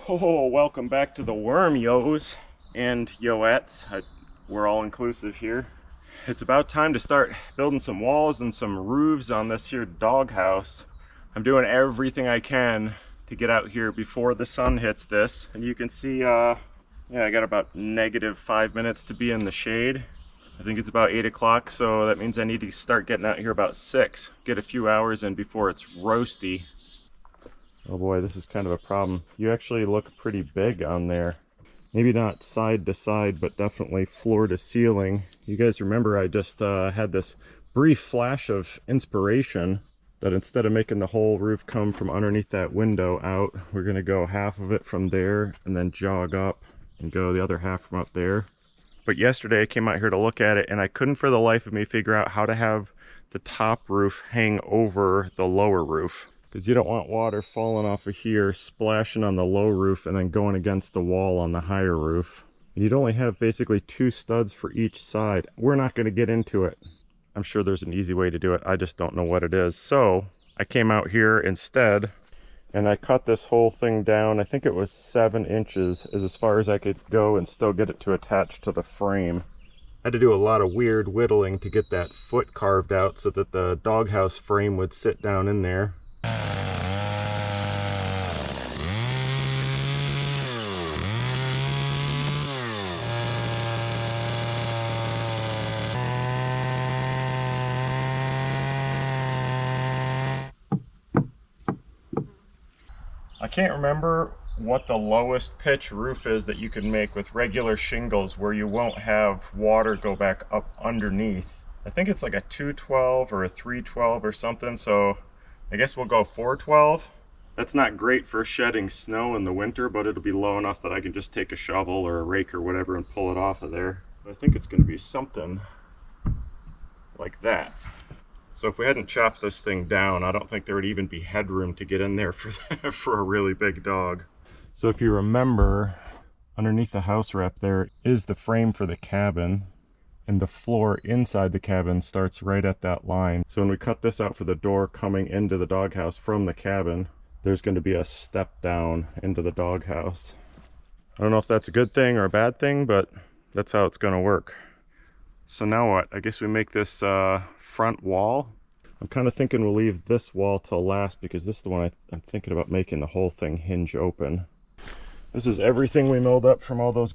Oh, welcome back to the worm, yos and yoettes. We're all inclusive here. It's about time to start building some walls and some roofs on this here doghouse. I'm doing everything I can to get out here before the sun hits this. And you can see, yeah, I got about -5 minutes to be in the shade. I think it's about 8 o'clock, so that means I need to start getting out here about 6. Get a few hours in before it's roasty. Oh boy, this is kind of a problem. You actually look pretty big on there. Maybe not side to side, but definitely floor to ceiling. You guys remember I just had this brief flash of inspiration that instead of making the whole roof come from underneath that window out, we're gonna go half of it from there and then jog up and go the other half from up there. But yesterday I came out here to look at it and I couldn't for the life of me figure out how to have the top roof hang over the lower roof. Because you don't want water falling off of here, splashing on the low roof and then going against the wall on the higher roof. You'd only have basically 2 studs for each side. We're not going to get into it. I'm sure there's an easy way to do it. I just don't know what it is. So I came out here instead and I cut this whole thing down. I think it was 7 inches is as far as I could go and still get it to attach to the frame. I had to do a lot of weird whittling to get that foot carved out so that the doghouse frame would sit down in there. I can't remember what the lowest pitch roof is that you can make with regular shingles where you won't have water go back up underneath. I think it's like a 212 or a 312 or something, so I guess we'll go 412. That's not great for shedding snow in the winter, but it'll be low enough that I can just take a shovel or a rake or whatever and pull it off of there. But I think it's going to be something like that. So if we hadn't chopped this thing down, I don't think there would even be headroom to get in there for a really big dog. So if you remember, underneath the house wrap there is the frame for the cabin, and the floor inside the cabin starts right at that line. So when we cut this out for the door coming into the doghouse from the cabin, there's going to be a step down into the doghouse. I don't know if that's a good thing or a bad thing, but that's how it's going to work. So now what? I guess we make this front wall. I'm kind of thinking we'll leave this wall till last because this is the one I'm thinking about making the whole thing hinge open. This is everything we milled up from all those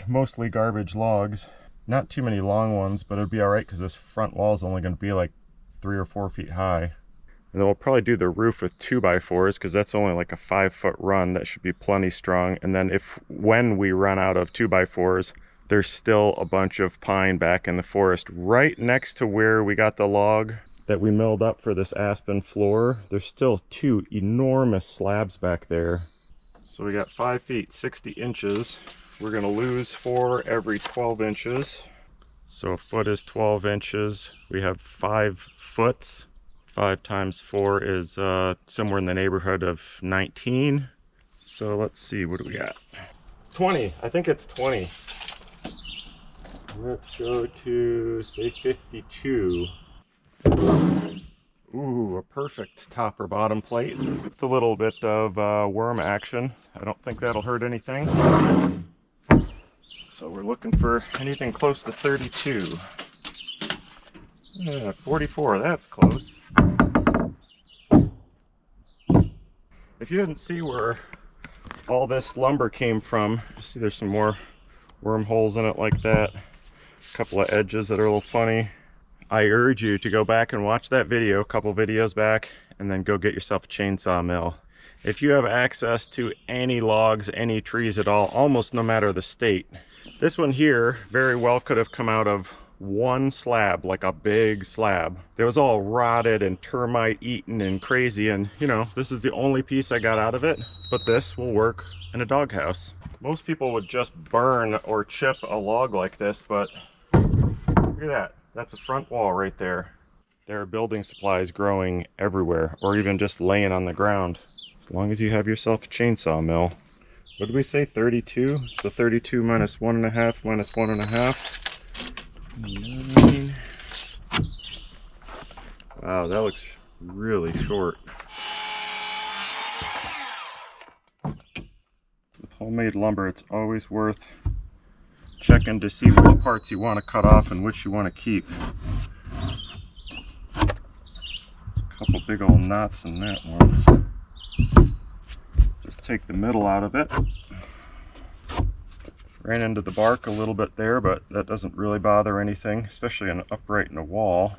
mostly garbage logs. Not too many long ones, but it'll be all right because this front wall is only going to be like 3 or 4 feet high. And then we'll probably do the roof with 2x4s because that's only like a 5-foot run. That should be plenty strong. And then when we run out of 2x4s, there's still a bunch of pine back in the forest right next to where we got the log that we milled up for this aspen floor. There's still 2 enormous slabs back there. So we got 5 feet, 60 inches. We're gonna lose 4 every 12 inches. So a foot is 12 inches. We have 5 foots. 5 times 4 is somewhere in the neighborhood of 19. So let's see, what do we got? 20, I think it's 20. Let's go to, say, 52. Ooh, a perfect top or bottom plate with a little bit of worm action. I don't think that'll hurt anything. So we're looking for anything close to 32. 44, that's close. If you didn't see where all this lumber came from, you see there's some more wormholes in it like that. A couple of edges that are a little funny. I urge you to go back and watch that video, a couple videos back, and then go get yourself a chainsaw mill. If you have access to any logs, any trees at all, almost no matter the state. This one here very well could have come out of one slab, like a big slab. It was all rotted and termite eaten and crazy, and you know, this is the only piece I got out of it, but this will work in a doghouse. Most people would just burn or chip a log like this, but look at that. That's a front wall right there. There are building supplies growing everywhere, or even just laying on the ground. As long as you have yourself a chainsaw mill. What did we say, 32? So 32 minus 1.5 minus 1.5. 9. Wow, that looks really short. homemade lumber, it's always worth checking to see which parts you want to cut off and which you want to keep. A couple big old knots in that one. Just take the middle out of it. Ran into the bark a little bit there, but that doesn't really bother anything, especially on upright in a wall.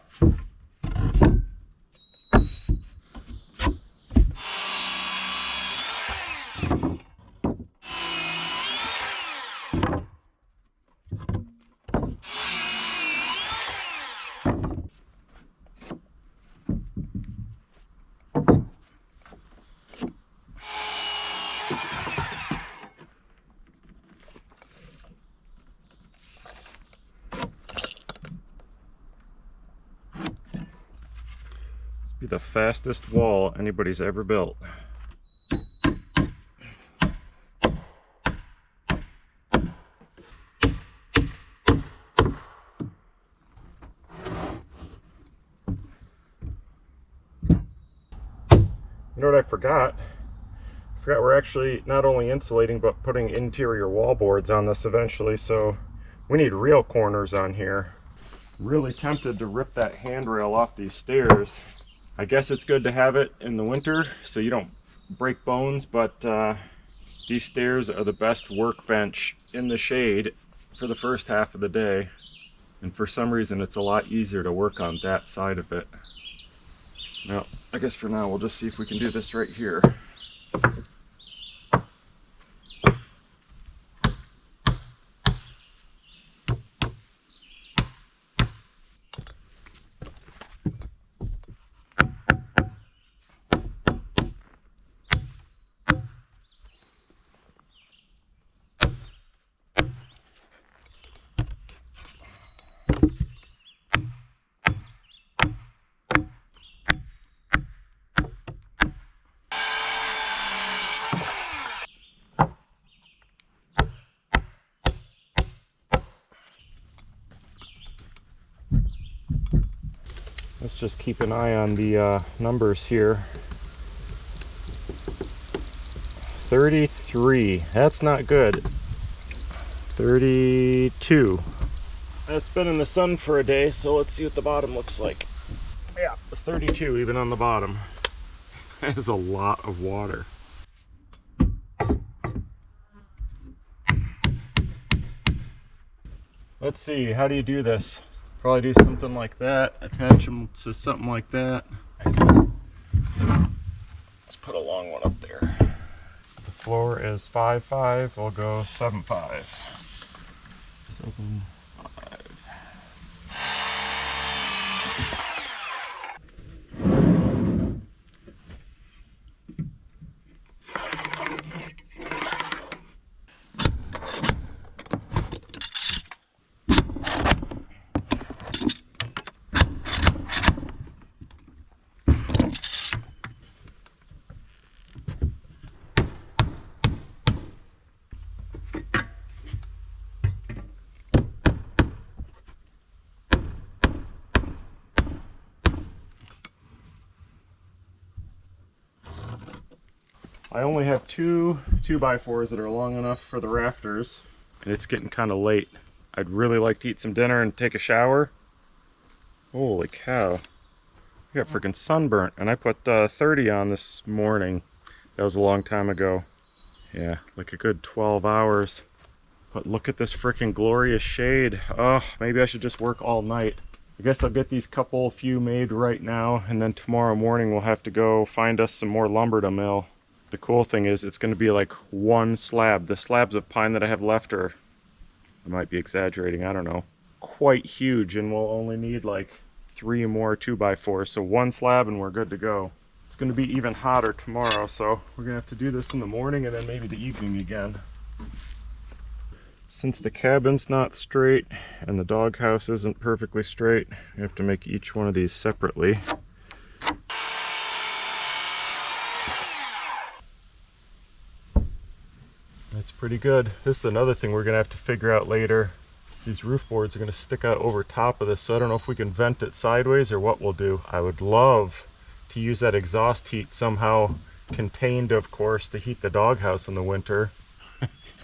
Be the fastest wall anybody's ever built. You know what I forgot? I forgot we're actually not only insulating but putting interior wall boards on this eventually, so we need real corners on here. Really tempted to rip that handrail off these stairs. I guess it's good to have it in the winter so you don't break bones, but these stairs are the best workbench in the shade for the first half of the day. And for some reason it's a lot easier to work on that side of it. Well, I guess for now we'll just see if we can do this right here. Let's just keep an eye on the numbers here. 33, that's not good. 32. It's been in the sun for a day, so let's see what the bottom looks like. Yeah, 32 even on the bottom. That is a lot of water. Let's see, how do you do this? Probably do something like that, attach them to something like that. Let's put a long one up there. So the floor is 5'5", we'll go 7'5". 7'5". I only have two 2x4s that are long enough for the rafters, and it's getting kind of late. I'd really like to eat some dinner and take a shower. Holy cow. I got freaking sunburnt, and I put 30 on this morning. That was a long time ago. Yeah, like a good 12 hours. But look at this freaking glorious shade. Oh, maybe I should just work all night. I guess I'll get these few made right now, and then tomorrow morning we'll have to go find us some more lumber to mill. The cool thing is it's going to be like one slab. The slabs of pine that I have left are, I might be exaggerating, I don't know, quite huge, and we'll only need like 3 more 2x4s. So one slab and we're good to go. It's going to be even hotter tomorrow, so we're going to have to do this in the morning and then maybe the evening again. Since the cabin's not straight and the doghouse isn't perfectly straight, we have to make each one of these separately. That's pretty good. This is another thing we're gonna have to figure out later. These roof boards are gonna stick out over top of this, so I don't know if we can vent it sideways or what we'll do. I would love to use that exhaust heat somehow, contained of course, to heat the doghouse in the winter.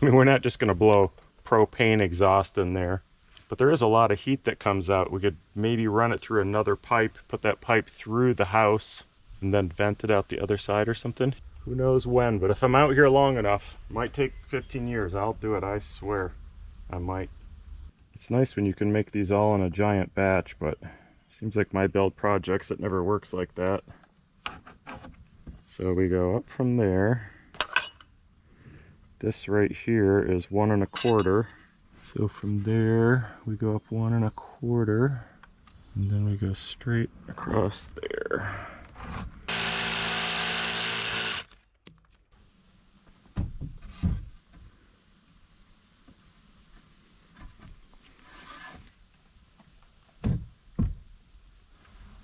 I mean, we're not just gonna blow propane exhaust in there, but there is a lot of heat that comes out. We could maybe run it through another pipe, put that pipe through the house, and then vent it out the other side or something. Who knows when, but if I'm out here long enough, might take 15 years, I'll do it, I swear. I might. It's nice when you can make these all in a giant batch, but seems like my build projects, it never works like that. So we go up from there. This right here is 1 1/4. So from there, we go up 1 1/4, and then we go straight across there.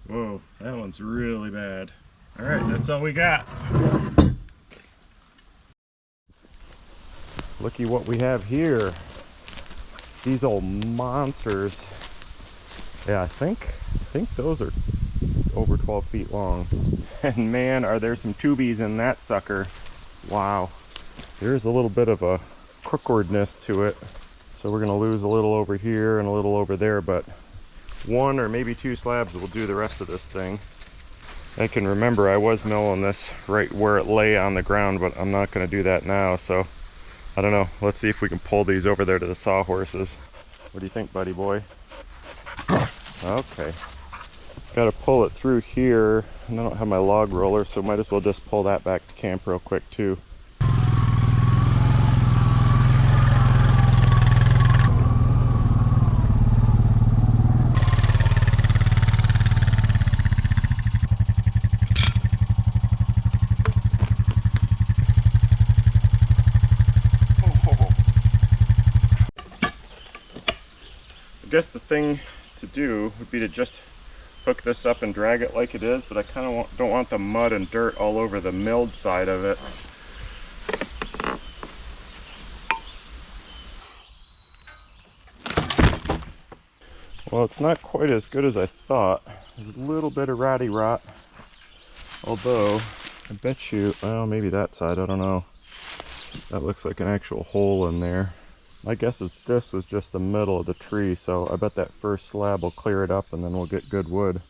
Whoa, that one's really bad. All right, that's all we got. Looky what we have here. These old monsters. Yeah, I think those are over 12 feet long. And man, are there some tubies in that sucker. Wow. There's a little bit of a crookedness to it. So we're gonna lose a little over here and a little over there, but 1 or maybe 2 slabs will do the rest of this thing. I can remember I was milling this right where it lay on the ground, but I'm not gonna do that now, so I don't know. Let's see if we can pull these over there to the sawhorses. What do you think, buddy boy? Okay. Gotta pull it through here, and I don't have my log roller, so might as well just pull that back to camp real quick too. I guess the thing to do would be to just hook this up and drag it like it is, but I kind of don't want the mud and dirt all over the milled side of it. Well, it's not quite as good as I thought. There's a little bit of ratty rot, although I bet you, well, maybe that side, I don't know. That looks like an actual hole in there. My guess is this was just the middle of the tree, so I bet that first slab will clear it up and then we'll get good wood.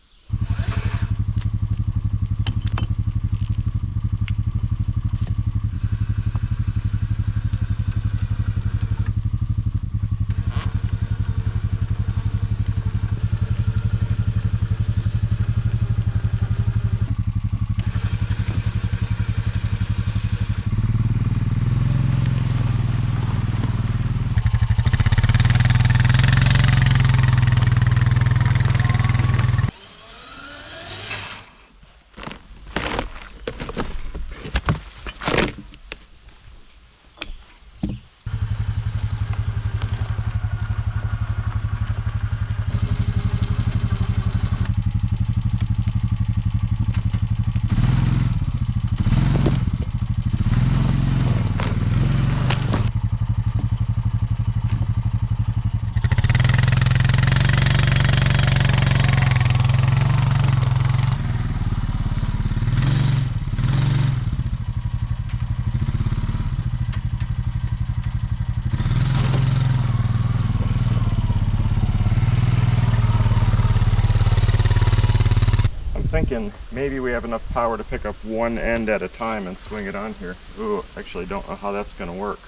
Thinking maybe we have enough power to pick up one end at a time and swing it on here. Ooh, actually don't know how that's gonna work.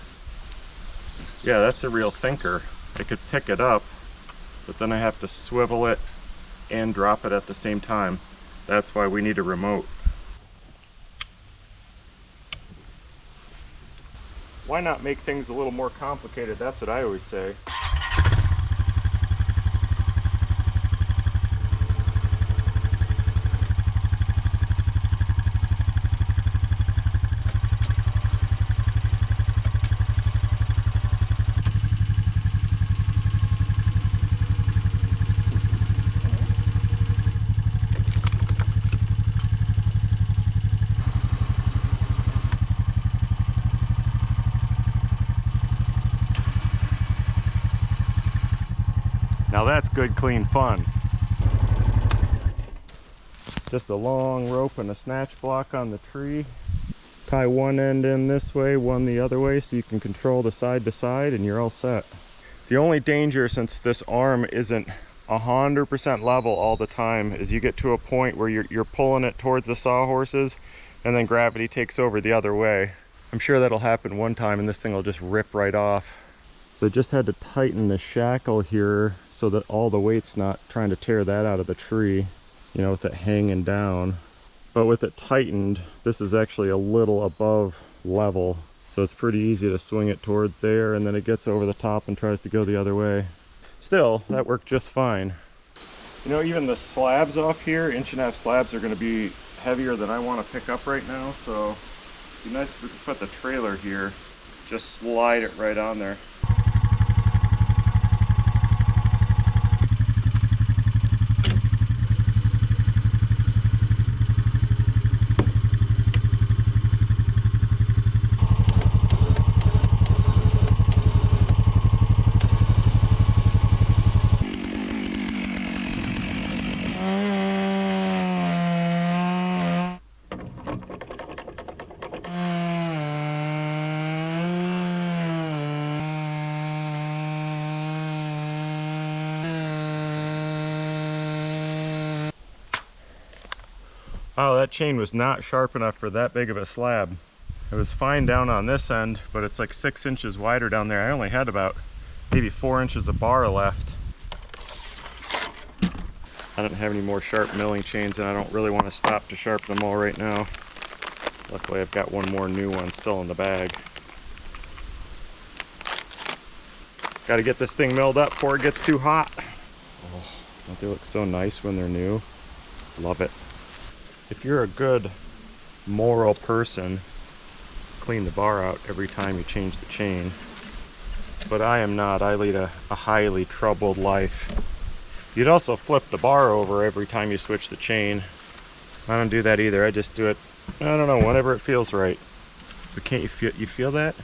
Yeah, that's a real thinker. I could pick it up, but then I have to swivel it and drop it at the same time. That's why we need a remote. Why not make things a little more complicated? That's what I always say. Now that's good, clean fun. Just a long rope and a snatch block on the tree. Tie one end in this way, one the other way, so you can control the side to side, and you're all set. The only danger, since this arm isn't 100% level all the time, is you get to a point where you're pulling it towards the sawhorses, and then gravity takes over the other way. I'm sure that'll happen one time and this thing will just rip right off. So I just had to tighten the shackle here so that all the weight's not trying to tear that out of the tree, you know, with it hanging down. But with it tightened, this is actually a little above level, so it's pretty easy to swing it towards there, and then it gets over the top and tries to go the other way. Still, that worked just fine. You know, even the slabs off here, 1.5-inch slabs, are going to be heavier than I want to pick up right now, so it'd be nice if we could put the trailer here, just slide it right on there. Oh, that chain was not sharp enough for that big of a slab. It was fine down on this end, but it's like 6 inches wider down there. I only had about maybe 4 inches of bar left. I don't have any more sharp milling chains, and I don't really want to stop to sharpen them all right now. Luckily, I've got one more new one still in the bag. Got to get this thing milled up before it gets too hot. Oh, don't they look so nice when they're new? Love it. If you're a good moral person, clean the bar out every time you change the chain. But I am not. I lead a highly troubled life. You'd also flip the bar over every time you switch the chain. I don't do that either. I just do it, I don't know, whenever it feels right. But can't you feel that?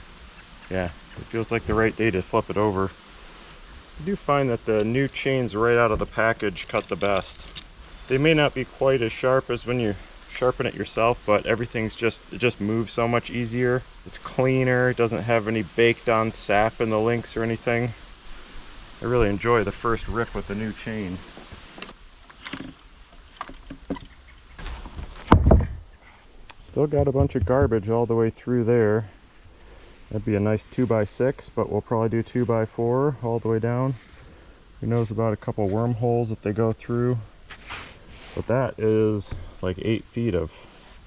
Yeah, it feels like the right day to flip it over. I do find that the new chains right out of the package cut the best. They may not be quite as sharp as when you sharpen it yourself, but everything's it just moves so much easier. It's cleaner, it doesn't have any baked on sap in the links or anything. I really enjoy the first rip with the new chain. Still got a bunch of garbage all the way through there. That'd be a nice 2x6, but we'll probably do 2x4 all the way down. Who knows about a couple wormholes if they go through. But that is like 8 feet of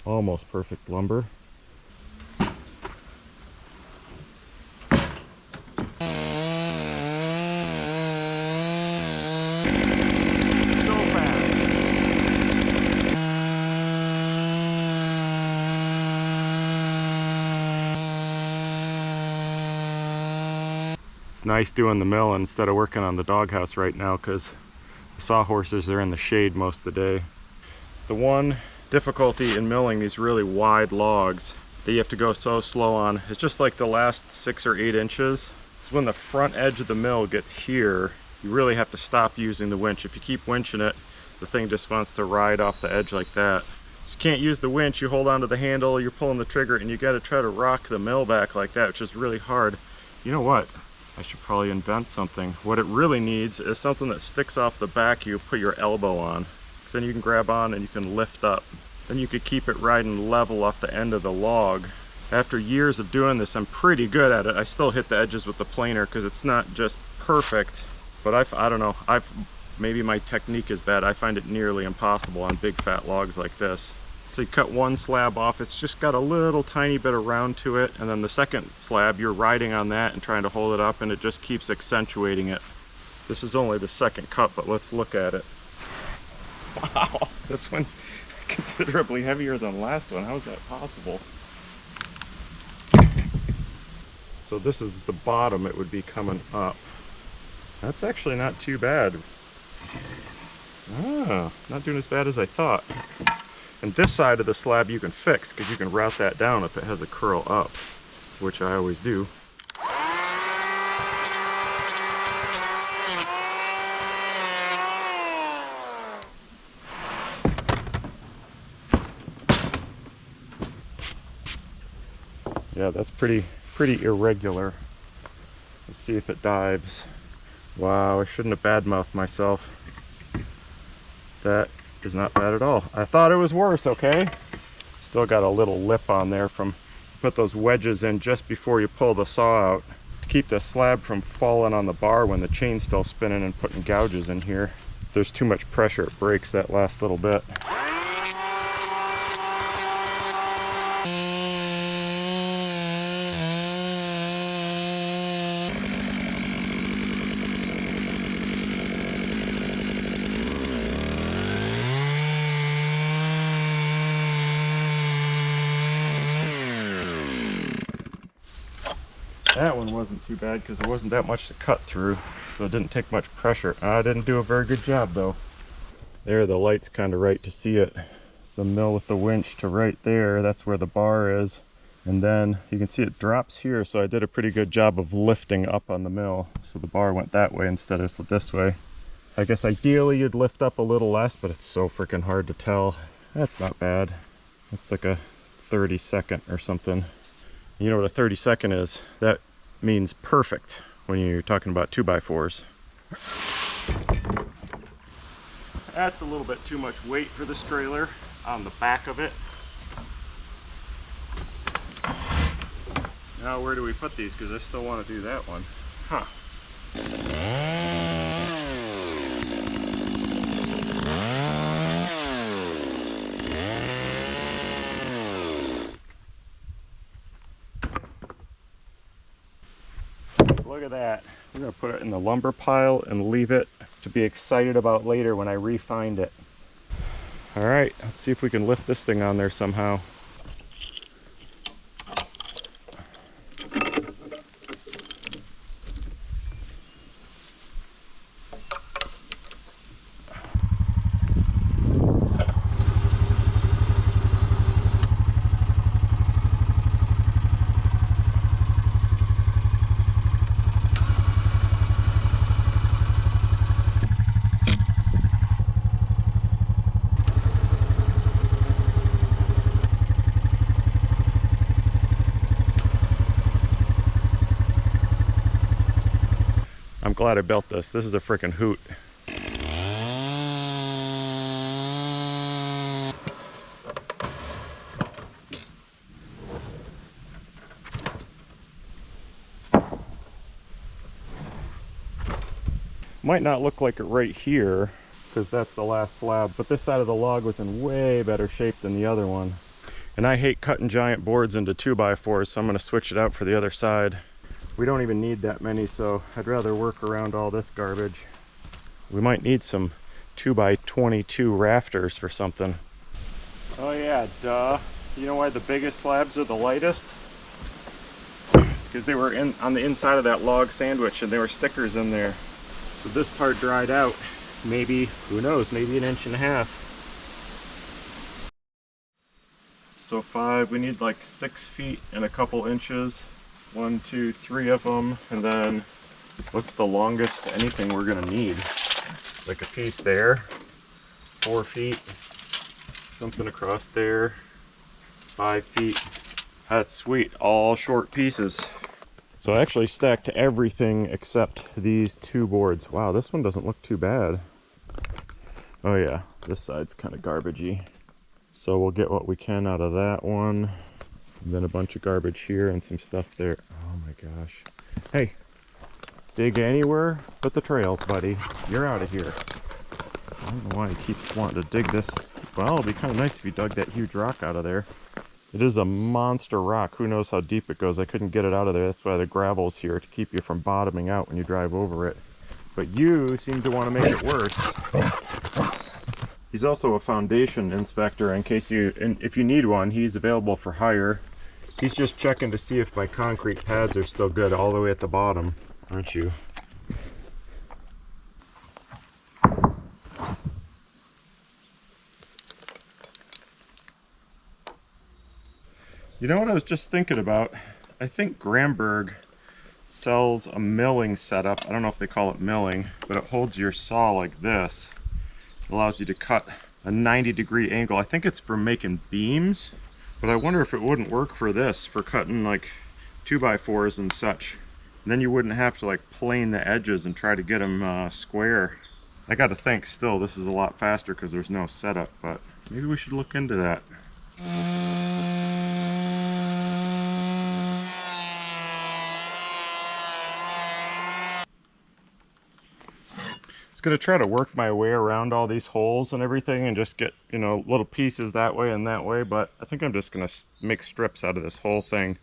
almost perfect lumber. So fast. It's nice doing the mill instead of working on the doghouse right now, because the sawhorses are in the shade most of the day. The one difficulty in milling these really wide logs that you have to go so slow on is just like the last 6 or 8 inches. It's when the front edge of the mill gets here, you really have to stop using the winch. If you keep winching it, the thing just wants to ride off the edge like that. So you can't use the winch, you hold onto the handle, you're pulling the trigger, and you got to try to rock the mill back like that, which is really hard. You know what? I should probably invent something. What it really needs is something that sticks off the back you put your elbow on. Because then you can grab on and you can lift up. Then you could keep it riding level off the end of the log. After years of doing this, I'm pretty good at it. I still hit the edges with the planer because it's not just perfect. But I don't know, maybe my technique is bad. I find it nearly impossible on big fat logs like this. So you cut one slab off, it's just got a little tiny bit of round to it, and then the second slab, you're riding on that and trying to hold it up, and it just keeps accentuating it. This is only the second cut, but let's look at it. Wow, this one's considerably heavier than the last one. How is that possible? So this is the bottom, it would be coming up. That's actually not too bad. Ah, not doing as bad as I thought. And this side of the slab you can fix, because you can route that down if it has a curl up, which I always do. pretty irregular. Let's see if it dives. Wow, I shouldn't have badmouthed myself. That is not bad at all. I thought it was worse, okay? Still got a little lip on there from, put those wedges in just before you pull the saw out to keep the slab from falling on the bar when the chain's still spinning and putting gouges in here. If there's too much pressure, it breaks that last little bit. That one wasn't too bad because there wasn't that much to cut through, so it didn't take much pressure. I didn't do a very good job though. There, the light's kind of right to see it. So mill with the winch to right there, that's where the bar is. And then you can see it drops here, so I did a pretty good job of lifting up on the mill. So the bar went that way instead of this way. I guess ideally you'd lift up a little less, but it's so freaking hard to tell. That's not bad. It's like a 30-second or something. You know what a 30-second is? That means perfect when you're talking about 2x4s. That's a little bit too much weight for this trailer on the back of it. Now where do we put these? Because I still want to do that one. Huh. Look at that. We're going to put it in the lumber pile and leave it to be excited about later when I re-find it. All right, let's see if we can lift this thing on there somehow. I'm glad I built this. This is a freaking hoot. Might not look like it right here because that's the last slab, but this side of the log was in way better shape than the other one. And I hate cutting giant boards into 2x4s, so I'm going to switch it out for the other side. We don't even need that many, so I'd rather work around all this garbage. We might need some 2x22 rafters for something. Oh yeah, duh. You know why the biggest slabs are the lightest? Because they were on the inside of that log sandwich and there were stickers in there. So this part dried out, maybe, who knows, maybe 1.5 inches. So 5, we need like 6 feet and a couple inches. 1, 2, 3 of them, and then what's the longest anything we're gonna need? Like a piece there, 4 feet, something across there, 5 feet. That's sweet, all short pieces. So I actually stacked everything except these 2 boards. Wow, this one doesn't look too bad. Oh yeah, this side's kind of garbagey. So we'll get what we can out of that one. And then a bunch of garbage here and some stuff there. Oh my gosh. Hey, dig anywhere but the trails, buddy. You're out of here. I don't know why he keeps wanting to dig this. Well, it'd be kind of nice if you dug that huge rock out of there. It is a monster rock. Who knows how deep it goes. I couldn't get it out of there. That's why the gravel's here, to keep you from bottoming out when you drive over it. But you seem to want to make it worse. He's also a foundation inspector in case if you need one, he's available for hire. He's just checking to see if my concrete pads are still good all the way at the bottom, aren't you? You know what I was just thinking about? I think Grandberg sells a milling setup. I don't know if they call it milling, but it holds your saw like this. It allows you to cut a 90-degree angle. I think it's for making beams, but I wonder if it wouldn't work for this, for cutting like 2x4s and such. And then you wouldn't have to like plane the edges and try to get them square. I gotta think still this is a lot faster because there's no setup, but maybe we should look into that. Going to try to work my way around all these holes and everything and just get, you know, little pieces that way and that way, but I think I'm just going to make strips out of this whole thing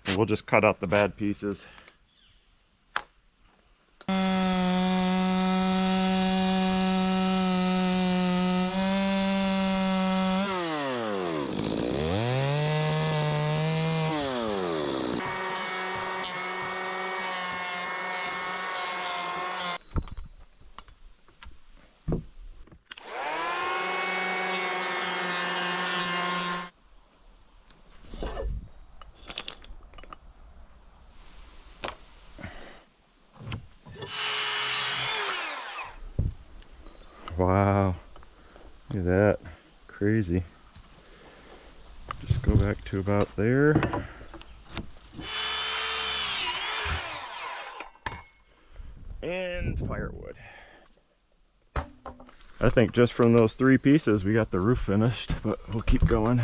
and we'll just cut out the bad pieces. Wow, look at that, crazy. Just go back to about there. And firewood. I think just from those 3 pieces we got the roof finished, but we'll keep going.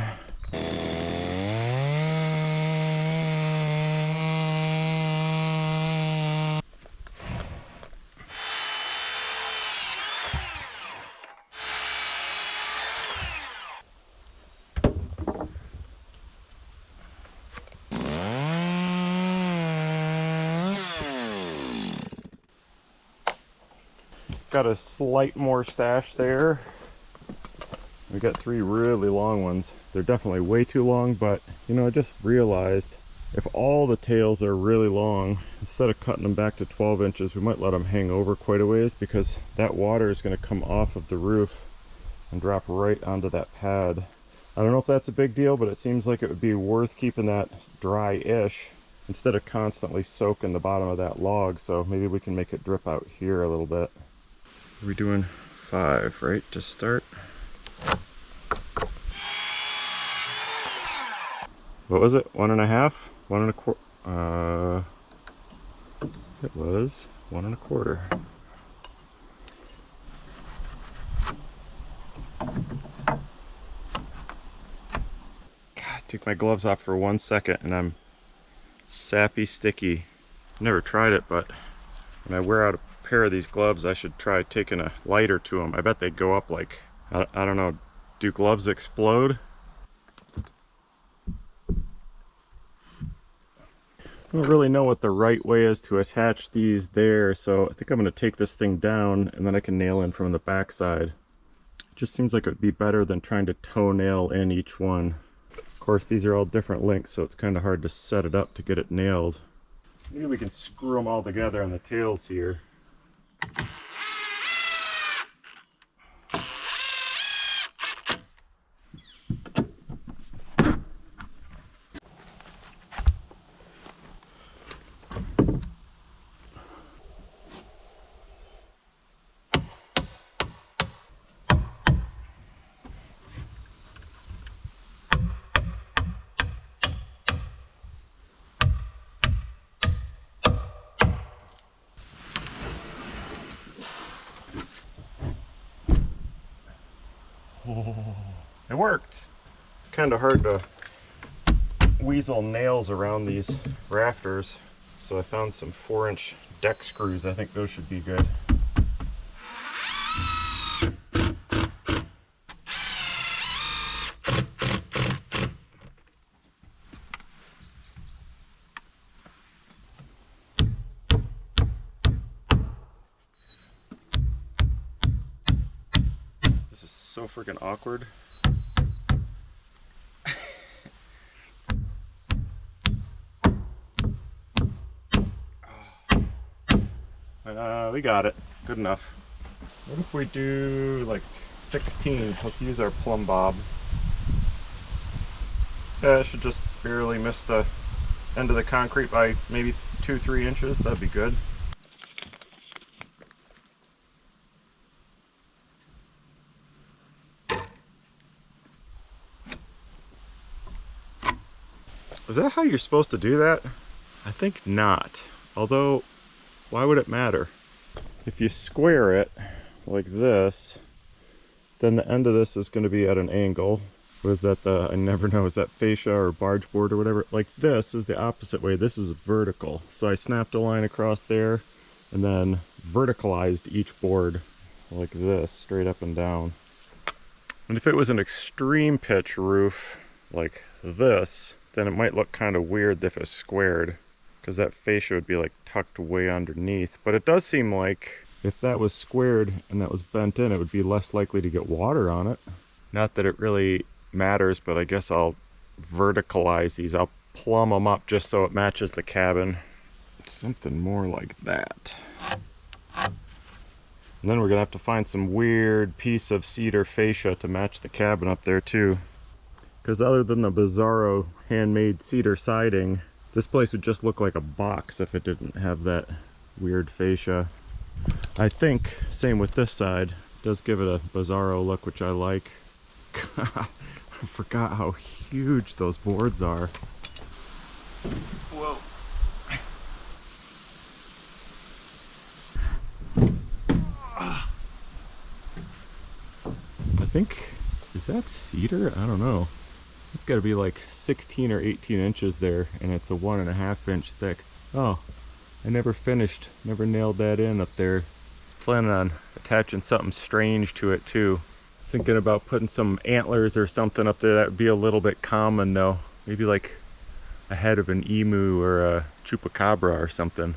Got a slight more stash there. We got 3 really long ones. They're definitely way too long, but you know, I just realized if all the tails are really long, instead of cutting them back to 12 inches, we might let them hang over quite a ways because that water is going to come off of the roof and drop right onto that pad. I don't know if that's a big deal, but it seems like it would be worth keeping that dry-ish instead of constantly soaking the bottom of that log. So maybe we can make it drip out here a little bit. We're doing 5, right, to start? What was it? 1.5? 1.25? It was 1.25. God, took my gloves off for 1 second and I'm sappy sticky. Never tried it, but when I wear out a pair of these gloves, I should try taking a lighter to them. I bet they'd go up like, I don't know, do gloves explode? I don't really know what the right way is to attach these there, so I think I'm going to take this thing down and then I can nail in from the back side. It just seems like it would be better than trying to toe nail in each one. Of course, these are all different lengths, so it's kind of hard to set it up to get it nailed. Maybe we can screw them all together on the tails here. Oh, it worked. Kind of hard to weasel nails around these rafters, so I found some 4-inch deck screws. I think those should be good. This is so freaking awkward. We got it. Good enough. What if we do like 16? Let's use our plumb bob. Yeah, it should just barely miss the end of the concrete by maybe 2-3 inches. That'd be good. Is that how you're supposed to do that? I think not. Although, why would it matter? If you square it like this, then the end of this is going to be at an angle. What is that? I never know. Is that fascia or barge board or whatever? Like this is the opposite way. This is vertical. So I snapped a line across there and then verticalized each board like this, straight up and down. And if it was an extreme pitch roof like this, then it might look kind of weird if it's squared, because that fascia would be like tucked way underneath. But it does seem like if that was squared and that was bent in, it would be less likely to get water on it. Not that it really matters, but I guess I'll verticalize these. I'll plumb them up just so it matches the cabin. Something more like that. And then we're gonna have to find some weird piece of cedar fascia to match the cabin up there too. Because other than the bizarro handmade cedar siding, this place would just look like a box if it didn't have that weird fascia. I think, same with this side, does give it a bizarro look, which I like. God, I forgot how huge those boards are. Whoa. I think, is that cedar? I don't know. It's got to be like 16 or 18 inches there, and it's a 1.5 inch thick. Oh, I never finished, never nailed that in up there. I was planning on attaching something strange to it too. Thinking about putting some antlers or something up there. That would be a little bit common though. Maybe like a head of an emu or a chupacabra or something.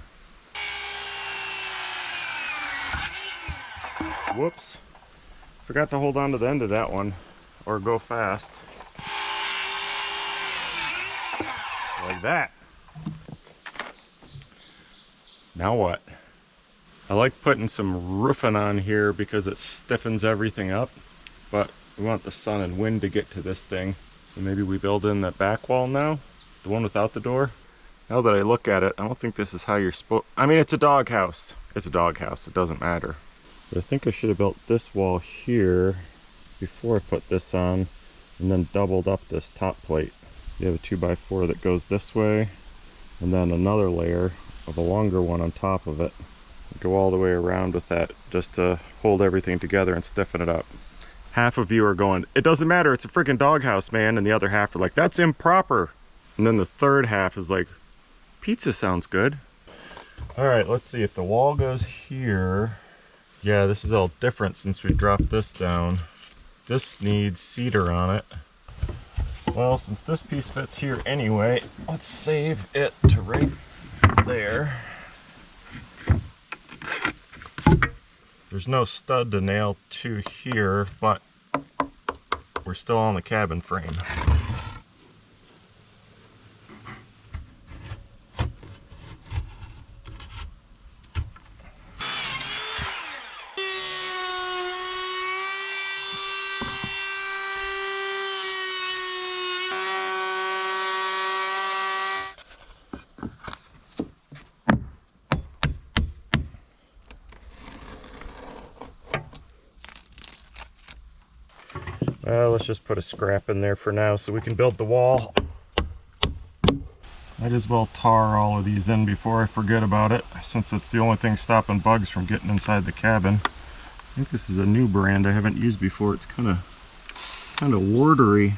Whoops. Forgot to hold on to the end of that one or go fast. Like that. Now what? I like putting some roofing on here because it stiffens everything up, but we want the sun and wind to get to this thing. So maybe we build in that back wall now, the one without the door. Now that I look at it, I don't think this is how you're supposed. I mean, it's a doghouse. It's a doghouse. It doesn't matter. But I think I should have built this wall here before I put this on, and then doubled up this top plate. So you have a 2x4 that goes this way, and then another layer of a longer one on top of it. Go all the way around with that just to hold everything together and stiffen it up. Half of you are going, it doesn't matter, it's a freaking doghouse, man, and the other half are like, that's improper. And then the third half is like, pizza sounds good. All right, let's see if the wall goes here. Yeah, this is all different since we dropped this down. This needs cedar on it. Well, since this piece fits here anyway, let's save it to right there. There's no stud to nail to here, but we're still on the cabin frame. Let's just put a scrap in there for now so we can build the wall. Might as well tar all of these in before I forget about it, since it's the only thing stopping bugs from getting inside the cabin. I think this is a new brand I haven't used before. It's kind of wartery.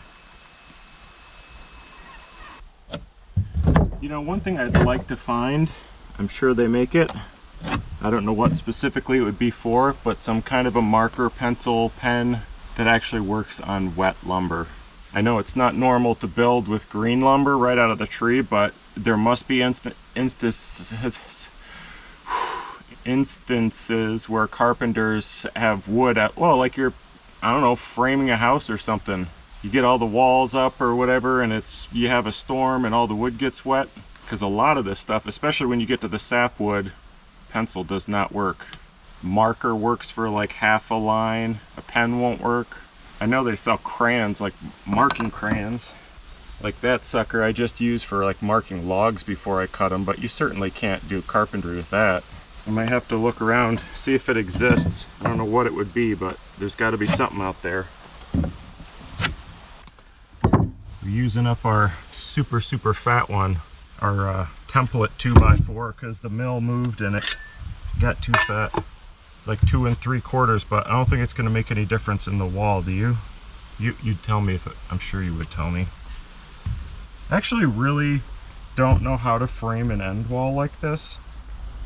You know, one thing I'd like to find, I'm sure they make it, I don't know what specifically it would be for, but some kind of a marker, pencil, pen that actually works on wet lumber. I know it's not normal to build with green lumber right out of the tree, but there must be instances where carpenters have wood at, well, like you're, I don't know, framing a house or something. You get all the walls up or whatever, and you have a storm and all the wood gets wet. Because a lot of this stuff, especially when you get to the sapwood, pencil does not work. Marker works for like half a line. A pen won't work. I know they sell crayons, like marking crayons. Like that sucker I just use for like marking logs before I cut them, but you certainly can't do carpentry with that. I might have to look around, see if it exists. I don't know what it would be, but there's got to be something out there. We using up our super fat one, our template 2x4, because the mill moved and it got too fat. It's like 2 3/4, but I don't think it's going to make any difference in the wall. Do you? You'd tell me if I'm sure you would tell me. I actually really don't know how to frame an end wall like this.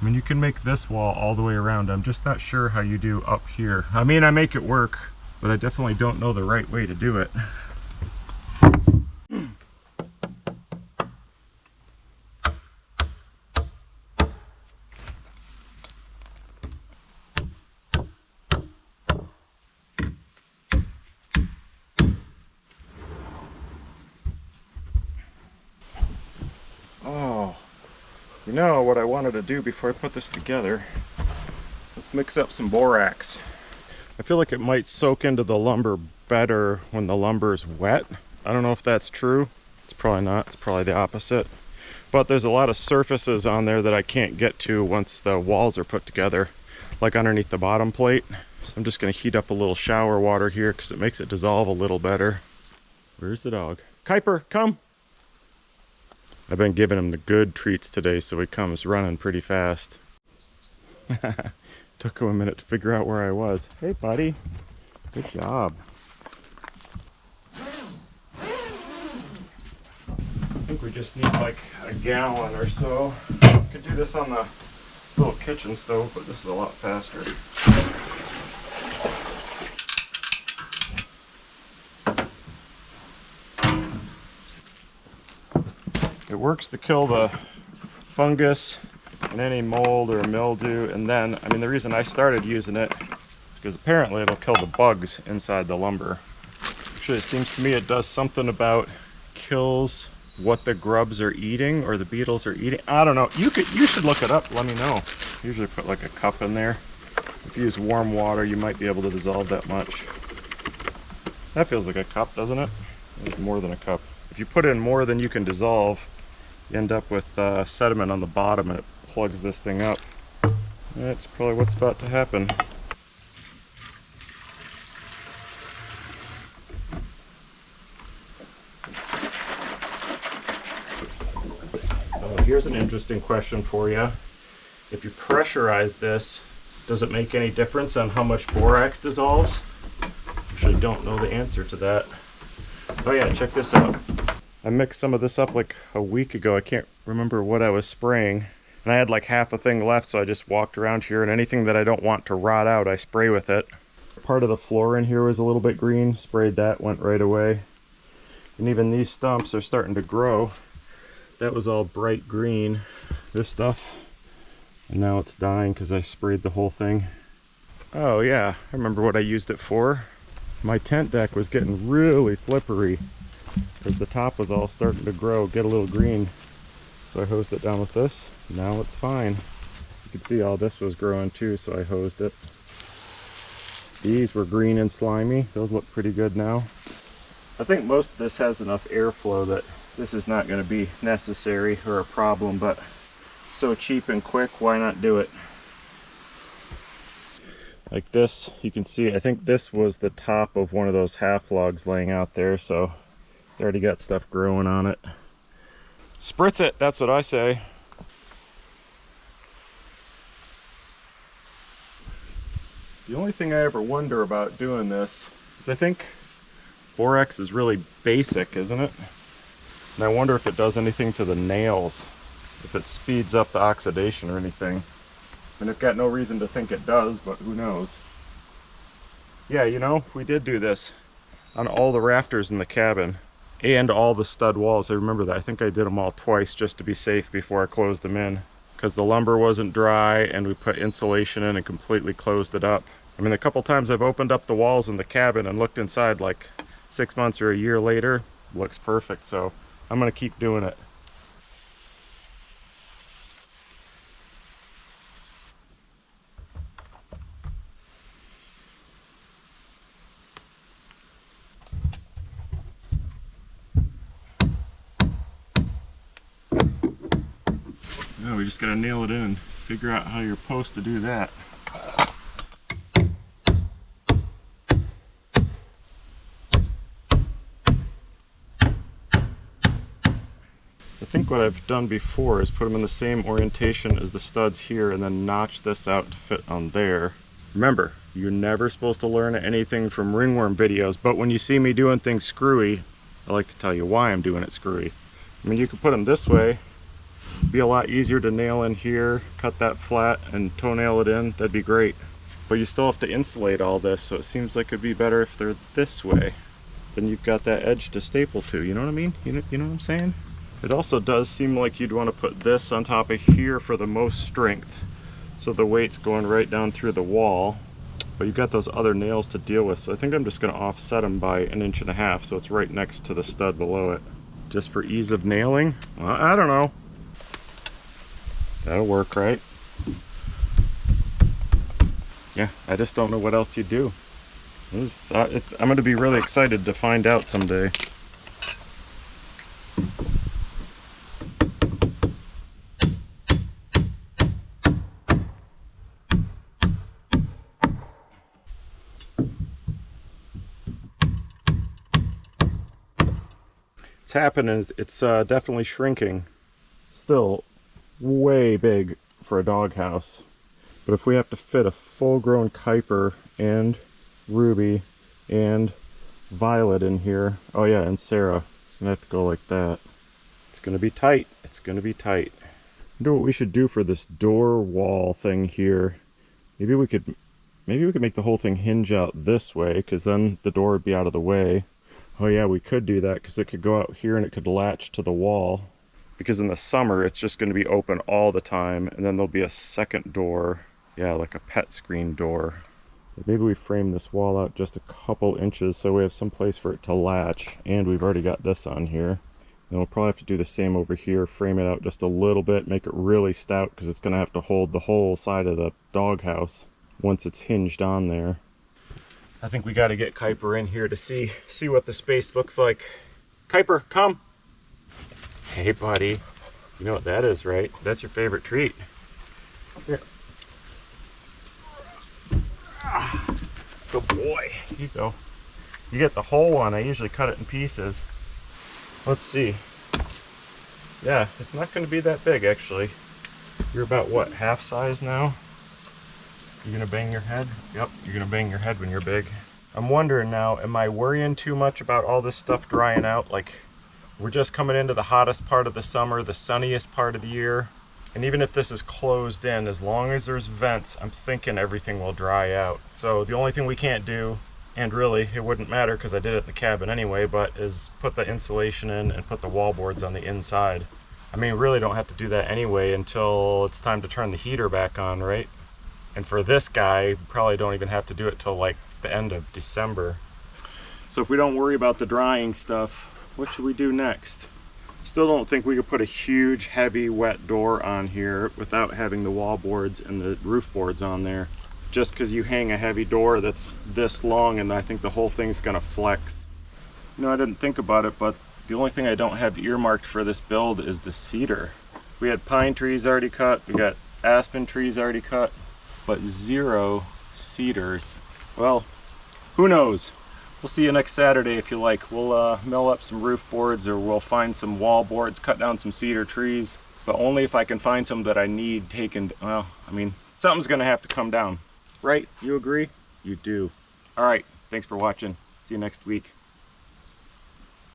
I mean, you can make this wall all the way around. I'm just not sure how you do up here. I mean, I make it work, but I definitely don't know the right way to do it. Oh, you know what I wanted to do before I put this together? Let's mix up some borax. I feel like it might soak into the lumber better when the lumber is wet. I don't know if that's true. It's probably not. It's probably the opposite. But there's a lot of surfaces on there that I can't get to once the walls are put together, like underneath the bottom plate. So I'm just going to heat up a little shower water here because it makes it dissolve a little better. Where's the dog? Kuiper, come! I've been giving him the good treats today, so he comes running pretty fast. Took him a minute to figure out where I was. Hey, buddy. Good job. I think we just need like a gallon or so. Could do this on the little kitchen stove, but this is a lot faster. It works to kill the fungus and any mold or mildew, and then, I mean, the reason I started using it is because apparently it'll kill the bugs inside the lumber. Actually, it seems to me it does something about kills what the grubs are eating or the beetles are eating. I don't know. You should look it up. Let me know. Usually put like a cup in there. If you use warm water, you might be able to dissolve that much. That feels like a cup, doesn't it? It's more than a cup. If you put in more than you can dissolve, you end up with sediment on the bottom and it plugs this thing up. That's probably what's about to happen. Oh, here's an interesting question for you. If you pressurize this, does it make any difference on how much borax dissolves? Actually don't know the answer to that. Oh yeah, check this out. I mixed some of this up like a week ago. I can't remember what I was spraying. And I had like half a thing left, so I just walked around here, and anything that I don't want to rot out, I spray with it. Part of the floor in here was a little bit green. Sprayed that, went right away. And even these stumps are starting to grow. That was all bright green, this stuff. And now it's dying because I sprayed the whole thing. Oh yeah, I remember what I used it for. My tent deck was getting really slippery because the top was all starting to grow, get a little green. So I hosed it down with this. Now it's fine. You can see all this was growing too, so I hosed it. These were green and slimy. Those look pretty good now. I think most of this has enough airflow that this is not going to be necessary or a problem, but it's so cheap and quick, why not do it? Like this, you can see, I think this was the top of one of those half logs laying out there, so it's already got stuff growing on it. Spritz it, that's what I say. The only thing I ever wonder about doing this is I think borax is really basic, isn't it? And I wonder if it does anything to the nails, if it speeds up the oxidation or anything. And I've got no reason to think it does, but who knows. Yeah, you know, we did do this on all the rafters in the cabin and all the stud walls. I remember that. I think I did them all twice just to be safe before I closed them in, because the lumber wasn't dry and we put insulation in and completely closed it up. I mean, a couple times I've opened up the walls in the cabin and looked inside like 6 months or a year later. Looks perfect, so I'm gonna keep doing it. No, we just gotta nail it in and figure out how you're supposed to do that. think what I've done before is put them in the same orientation as the studs here and then notch this out to fit on there. Remember, you're never supposed to learn anything from ringworm videos, but when you see me doing things screwy, I like to tell you why I'm doing it screwy. I mean, you could put them this way, be a lot easier to nail in here, cut that flat and toenail it in, that'd be great. But you still have to insulate all this, so it seems like it'd be better if they're this way. Then you've got that edge to staple to, you know what I mean? You know what I'm saying? It also does seem like you'd want to put this on top of here for the most strength, so the weight's going right down through the wall. But you've got those other nails to deal with, so I think I'm just going to offset them by 1.5 inches so it's right next to the stud below it. Just for ease of nailing? Well, I don't know. That'll work, right? Yeah, I just don't know what else you do. I'm going to be really excited to find out someday. It's happening. It's definitely shrinking. Still way big for a doghouse. But if we have to fit a full-grown Kuiper and Ruby and Violet in here, oh yeah, and Sarah, it's gonna have to go like that. It's gonna be tight. It's gonna be tight. I wonder what we should do for this door wall thing here. Maybe we could make the whole thing hinge out this way, because then the door would be out of the way. Oh yeah, we could do that, because it could go out here and it could latch to the wall. Because in the summer, it's just going to be open all the time, and then there'll be a second door. Yeah, like a pet screen door. But maybe we frame this wall out just a couple inches so we have some place for it to latch, and we've already got this on here. And we'll probably have to do the same over here, frame it out just a little bit, make it really stout, because it's going to have to hold the whole side of the doghouse once it's hinged on there. I think we got to get Kuiper in here to see what the space looks like. Kuiper, come! Hey buddy, you know what that is, right? That's your favorite treat. Here. Ah, good boy. Here you go. You get the whole one. I usually cut it in pieces. Let's see. Yeah, it's not going to be that big actually. You're about what, half size now? You're gonna bang your head? Yep, you're gonna bang your head when you're big. I'm wondering now, am I worrying too much about all this stuff drying out? Like, we're just coming into the hottest part of the summer, the sunniest part of the year. And even if this is closed in, as long as there's vents, I'm thinking everything will dry out. So the only thing we can't do, and really it wouldn't matter because I did it in the cabin anyway, but is put the insulation in and put the wall boards on the inside. I mean, really don't have to do that anyway until it's time to turn the heater back on, right? And for this guy, probably don't even have to do it till like the end of December. So if we don't worry about the drying stuff, what should we do next? Still don't think we could put a huge, heavy, wet door on here without having the wall boards and the roof boards on there. Just because you hang a heavy door that's this long and I think the whole thing's gonna flex. You know, I didn't think about it, but the only thing I don't have earmarked for this build is the cedar. We had pine trees already cut, we got aspen trees already cut, but 0 cedars. Well, who knows? We'll see you next Saturday if you like. We'll mill up some roof boards, or we'll find some wall boards, cut down some cedar trees, but only if I can find some that I need taken. Well, I mean, something's gonna have to come down, right? You agree? You do. All right, thanks for watching. See you next week.